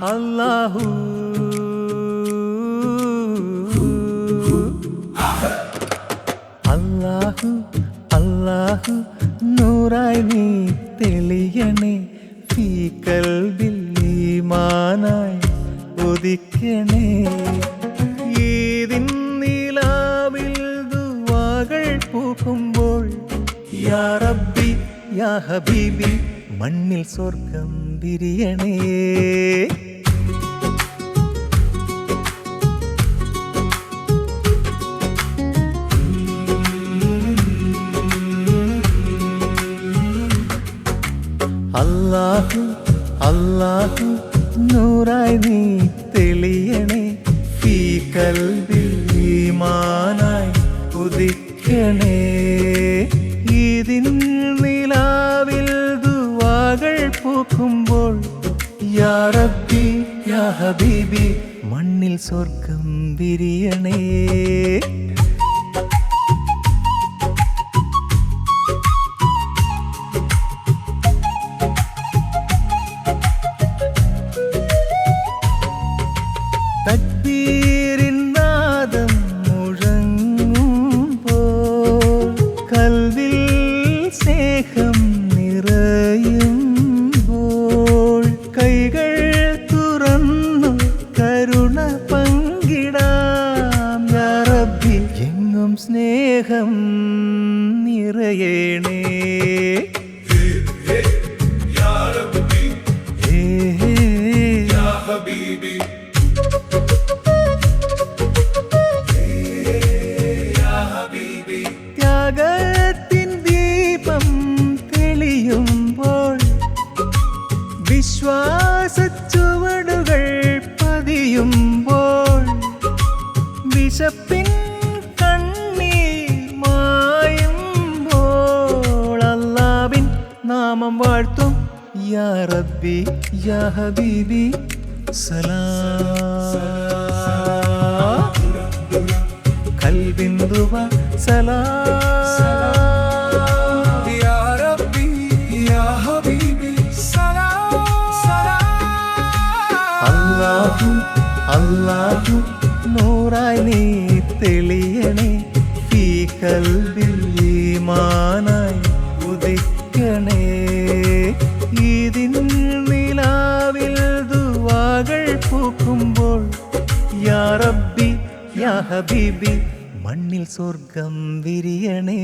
അല്ലാഹു അല്ലാഹു അല്ലാഹു നൂറായി നീ തെളിയണേ ഫീ ഖൽബിൽ ഈമാനായി ഉദിക്കണേ ഈദിൻ നിലാവിൽ ദുആകൾ പൂക്കുമ്പോൾ യാ റബ്ബി യാ ഹബീബി മണ്ണിൽ സ്വർഗം വിരിയണേ അല്ലാഹു അല്ലാഹു നൂറായി നീ തെളിയണേ ഫീ ഖൽബിൽ ഈമാനായി ഉദിക്കണേ ഈദിൻ നിലാവിൽ ദുആകൾ പൂക്കുമ്പോൾ യാ റബ്ബി യാ ഹബീബി മണ്ണിൽ സ്വർഗം വിരിയണേ തക്ബീരിൻ നാദം മുഴങ്ങുമ്പോൾ കൽവിൽ സ്നേഹം നിറയുമ്പോൾ കൈകൾ തുറന്നു കരുണ പങ്കിടാം യാ റബ്ബി എങ്ങും സ്നേഹം നിറയണേ ത്യാഗത്തിൻ ദീപം തെളിയുമ്പോൾ വിശ്വാസച്ചുവടുകൾ പതിയുമ്പോൾ വിശപ്പിൻ കണ്ണീർ മായുമ്പോൾ അല്ലാഹുവിൻ നാമം വാഴ്ത്തും യാ റബ്ബി യാ ഹബീബി സലാം കൽബിൻ ദുആ സലാം യാ റബ്ബി യാ ഹബീബി സലാം അല്ലാഹു അല്ലാഹു നൂറായി നീ തെളിയണേ ഫീ ഖൽബിൽ ഈമാനായി ഉദിക്കണേ ഈദിൻ നിലാവിൽ ദുആകൾ പൂക്കുമ്പോൾ യാ റബ്ബി യാ ഹബീബി മണ്ണിൽ സ്വർഗം വിരിയണേ.